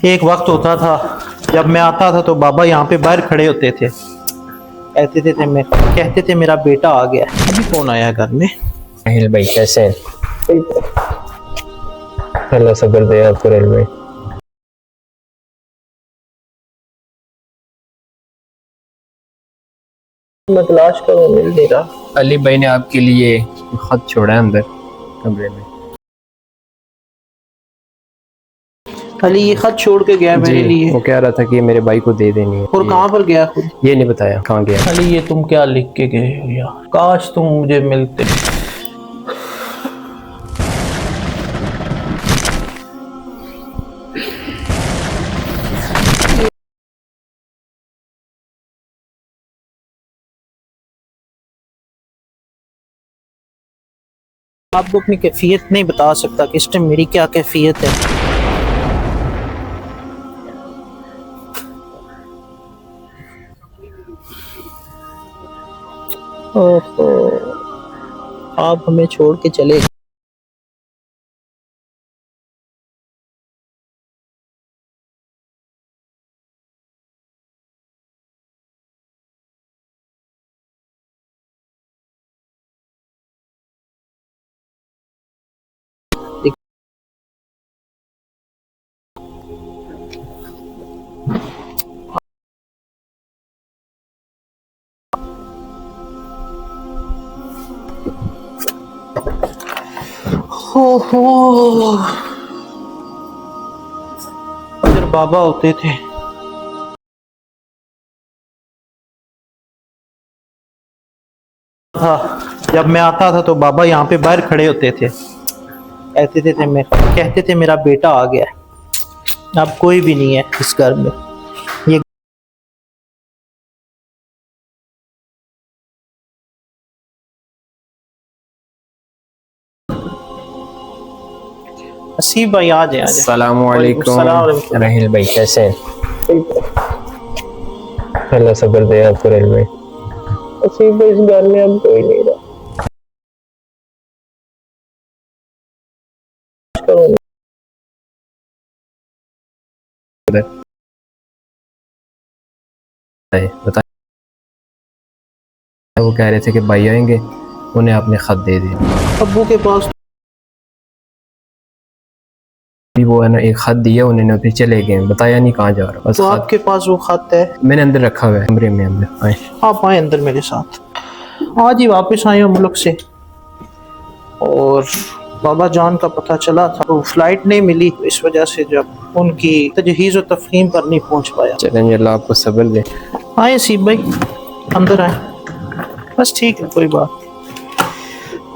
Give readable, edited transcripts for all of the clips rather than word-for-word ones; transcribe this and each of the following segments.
एक वक्त होता था जब मैं आता था तो बाबा यहाँ पे बाहर खड़े होते थे, कहते थे मेरा बेटा आ गया। अभी कौन आया घर में? साहिल भाई कैसे हैं? अल्लाह सब्र दे आपको रहल भाई। मैं तलाश करूँ, मिल नहीं रहा। अली भाई ने आपके लिए खत छोड़ा है अंदर कमरे में। अली ये खत छोड़ के गया मेरे लिए। वो कह रहा था कि मेरे भाई को दे देनी है। और कहाँ पर गया खुद? ये नहीं बताया कहाँ गया। अली ये तुम क्या लिख के गए हो यार? काश तुम मुझे मिलते। आपको अपनी कैफियत नहीं बता सकता कि इस टाइम मेरी क्या कैफियत है। ओहो, आप हमें छोड़ के चले गए। ओहो, अगर बाबा होते थे जब मैं आता था तो बाबा यहाँ पे बाहर खड़े होते थे, कहते थे मेरा बेटा आ गया। अब कोई भी नहीं है इस घर में। ये हसीब भाई आ जाए। अस्सलामु अलैकुम रहल भाई कैसे हैं? अल्लाह सब्र दे आपको रहल भाई। हसीब भाई इस घर में अब कोई नहीं रहा। बताए वो कह रहे थे कि भाई आएंगे, उन्हें आपने खत दे दिया। अब्बू के पास वो है ना एक खत दिया उन्होंने, फिर चले गए, बताया नहीं कहाँ जा रहा। बस तो आपके पास वो खत है? मैंने अंदर रखा हुआ है कमरे में। अंदर आए, आप आए अंदर मेरे साथ। आज ही वापस आए हम मुल्क से और बाबा जान का पता चला था तो फ्लाइट नहीं मिली, इस वजह से जब उनकी तजहीज़ और तफहीम पर नहीं पहुंच पाया। चलें अल्लाह आपको सब्र दे। आए सीब भाई अंदर आए। बस ठीक है, कोई बात।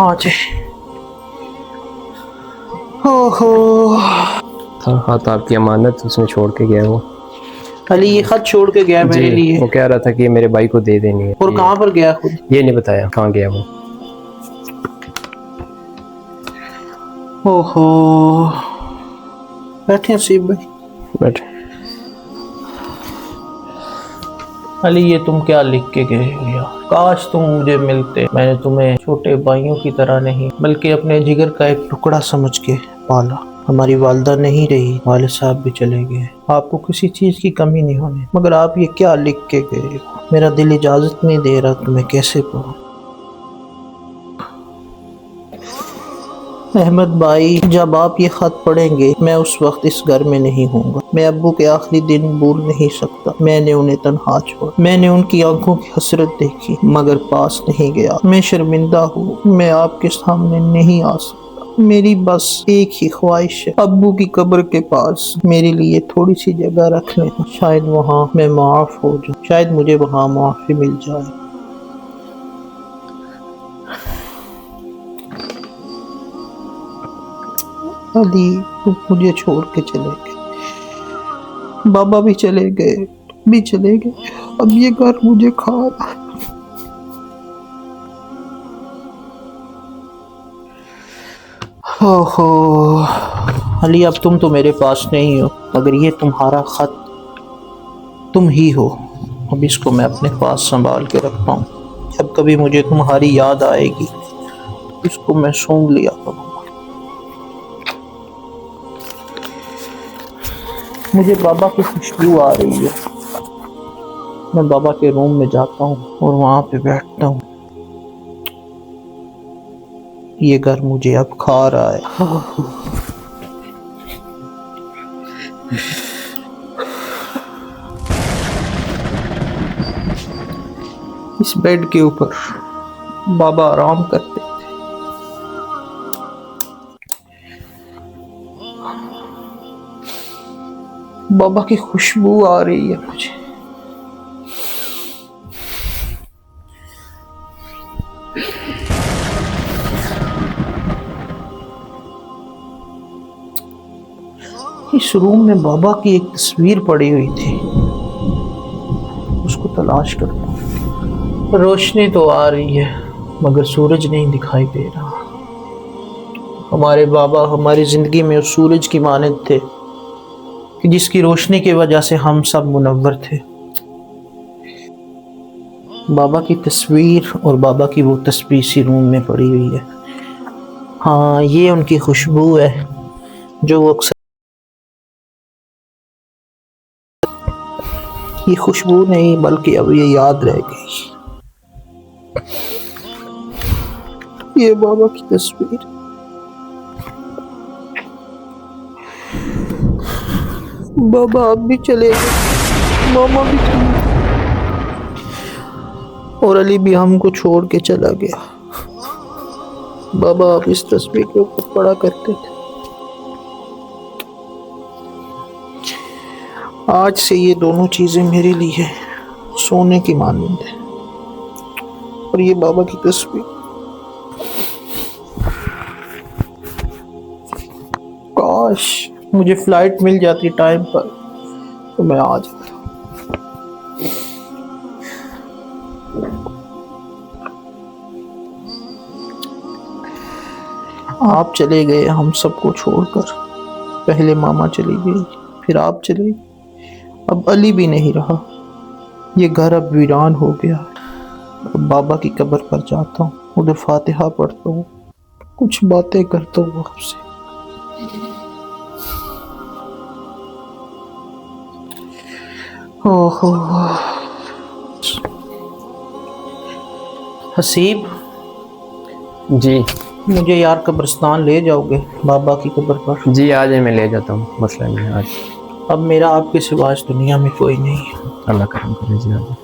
हाँ जी। ओहो, खत आपकी अमानत उसने छोड़ के गया वो। अली ये खत छोड़ के गया मेरे लिए। वो कह रहा था कि मेरे भाई को दे देनी है। और कहाँ पर गया खुद? ये नहीं बताया कहाँ गया वो। ओहो, बैठे सीब भाई बैठे। अली ये तुम क्या लिख के गए हो यार? काश तुम मुझे मिलते। मैंने तुम्हें छोटे भाइयों की तरह नहीं बल्कि अपने जिगर का एक टुकड़ा समझ के पाला। हमारी वालदा नहीं रही, वाले साहब भी चले गए। आपको किसी चीज की कमी नहीं होनी, मगर आप ये क्या लिख के गए हो? मेरा दिल इजाजत नहीं दे रहा, तुम्हें कैसे पढ़ूं? अहमद भाई, जब आप ये खत पढ़ेंगे मैं उस वक्त इस घर में नहीं हूँगा। मैं अब्बू के आखिरी दिन भूल नहीं सकता। मैंने उन्हें तन्हा छोड़ा, मैंने उनकी आंखों की हसरत देखी मगर पास नहीं गया। मैं शर्मिंदा हूँ, मैं आपके सामने नहीं आ सकता। मेरी बस एक ही ख्वाहिश है, अब्बू की कब्र के पास मेरे लिए थोड़ी सी जगह रख लें। शायद वहाँ मैं माफ हो जाऊँ, शायद मुझे वहाँ माफी मिल जाए। अली तुम मुझे छोड़ के चले गए, बाबा भी चले गए, तुम भी चले गए। अब ये घर मुझे खा रहा है। ओहो अली, अब तुम तो मेरे पास नहीं हो मगर ये तुम्हारा खत तुम ही हो। अब इसको मैं अपने पास संभाल के रखता हूँ। जब कभी मुझे तुम्हारी याद आएगी इसको मैं सूंघ लिया करूँगा। मुझे बाबा की खुशबू आ रही है। मैं बाबा के रूम में जाता हूँ और वहां पे बैठता हूँ। ये घर मुझे अब खा रहा है। इस बेड के ऊपर बाबा आराम करते थे। बाबा की खुशबू आ रही है मुझे। इस रूम में बाबा की एक तस्वीर पड़ी हुई थी, उसको तलाश करता हूँ। रोशनी तो आ रही है मगर सूरज नहीं दिखाई दे रहा। हमारे बाबा हमारी जिंदगी में उस सूरज की मानद थे कि जिसकी रोशनी की वजह से हम सब मुनव्वर थे। बाबा की तस्वीर और बाबा की वो तस्वीर इसी रूम में पड़ी हुई है। हाँ, ये उनकी खुशबू है जो वो अक्सर। ये खुशबू नहीं बल्कि अब ये याद रह गई। ये बाबा की तस्वीर। बाबा अब भी चले गए, मामा भी चले गए और अली भी हमको छोड़ के चला गया। बाबा अब इस तस्वीर के ऊपर पड़ा करते थे। आज से ये दोनों चीजें मेरे लिए सोने की मानंद है। और ये बाबा की तस्वीर। काश मुझे फ्लाइट मिल जाती टाइम पर तो मैं आ जाता। आप चले गए हम सबको छोड़कर। पहले मामा चली गई, फिर आप चले गए, अब अली भी नहीं रहा। ये घर अब वीरान हो गया। अब बाबा की कब्र पर जाता हूँ, उधर फातिहा पढ़ता हूँ, कुछ बातें करता हूँ आपसे। ओहो हसीब, जी मुझे यार कब्रिस्तान ले जाओगे बाबा की कब्र पर? जी, आज मैं ले जाता हूँ, मसला नहीं है। आज अब मेरा आपके सिवा इस दुनिया में कोई नहीं है। अल्लाह करम करे जी। आज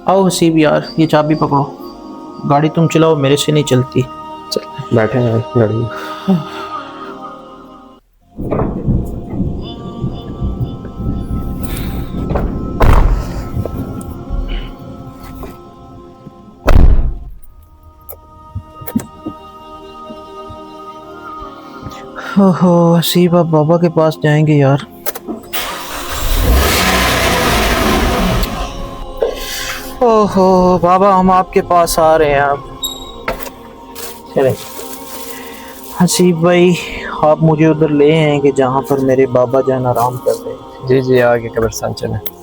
आओ हसीब यार, ये चाबी पकड़ो, गाड़ी तुम चलाओ, मेरे से नहीं चलती। चल बैठे हैं गाड़ी में। ओहो हसीब, अब बाबा के पास जाएंगे यार। ओहो बाबा, हम आपके पास आ रहे हैं अब। चले हसीब भाई, आप मुझे उधर ले आएंगे जहाँ पर मेरे बाबा जान आराम कर रहे हैं। जी जी, आगे कब्रिस्तान चले।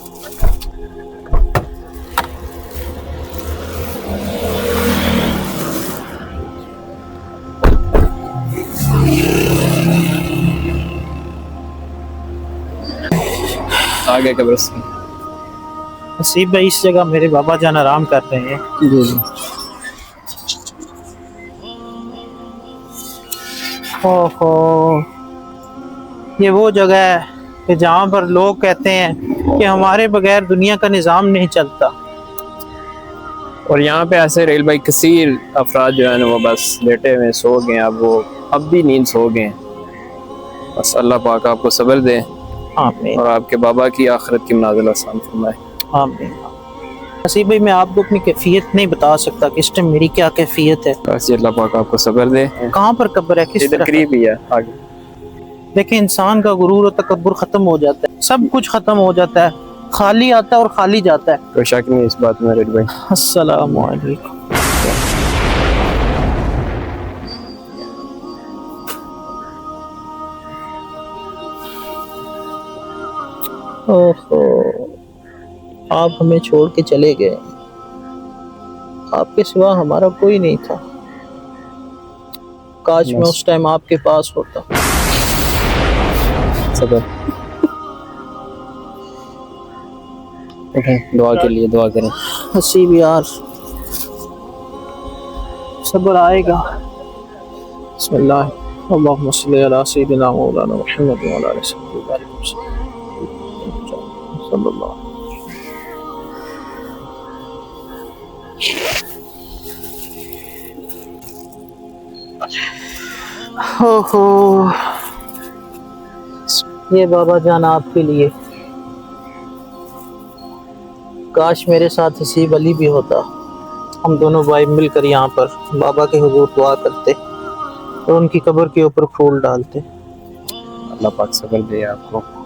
आगे कब्रिस्तान। हसीब भाई, इस जगह मेरे बाबा जान आराम कर रहे हैं। जी जी। ओहो, ये वो जगह है कि जहाँ पर लोग कहते हैं कि हमारे बगैर दुनिया का निज़ाम नहीं चलता। और यहाँ पे ऐसे रेल भाई कसीर अफराद जो है ना वो बस लेटे हुए सो गए। अब वो अब भी नींद सो गए। बस अल्लाह पाक आपको सब्र दे आमीन और आपके बाबा की आखिरत की मनाज़िल आसान फरमाए। आमीन। हसीब भाई, मैं आपको अपनी कैफियत नहीं बता सकता कि इस टाइम मेरी क्या कैफियत है। बस अल्लाह पाक आपको सब्र दे। कहाँ पर कब्र है, किस इधर तरफ? करीब ही है आगे। देखिए, इंसान का गुरूर और तकब्बुर खत्म हो जाता है, सब कुछ खत्म हो जाता है, खाली आता है और खाली जाता है। कोई शक नहीं इस बात में रेल भाई। अस्सलामु अलैकुम। ओहो, आप हमें छोड़ के चले गए। आपके सिवा हमारा कोई नहीं था। काश मैं उस टाइम आपके पास होता। सबर। उठें, दुआ के लिए दुआ करें। हसीब यार, सब्र आएगा। बिस्मिल्लाह, अल्लाहुम्मा सल्ली अला सय्यिदिना मौलाना मुहम्मद व अला आलिहि सल्लल्लाहु। हो ये बाबा जान आपके लिए। काश मेरे साथ हसीब अली भी होता। हम दोनों भाई मिलकर यहाँ पर बाबा के हुजूर दुआ करते और उनकी कब्र के ऊपर फूल डालते। अल्लाह पाक सब्र दे आपको।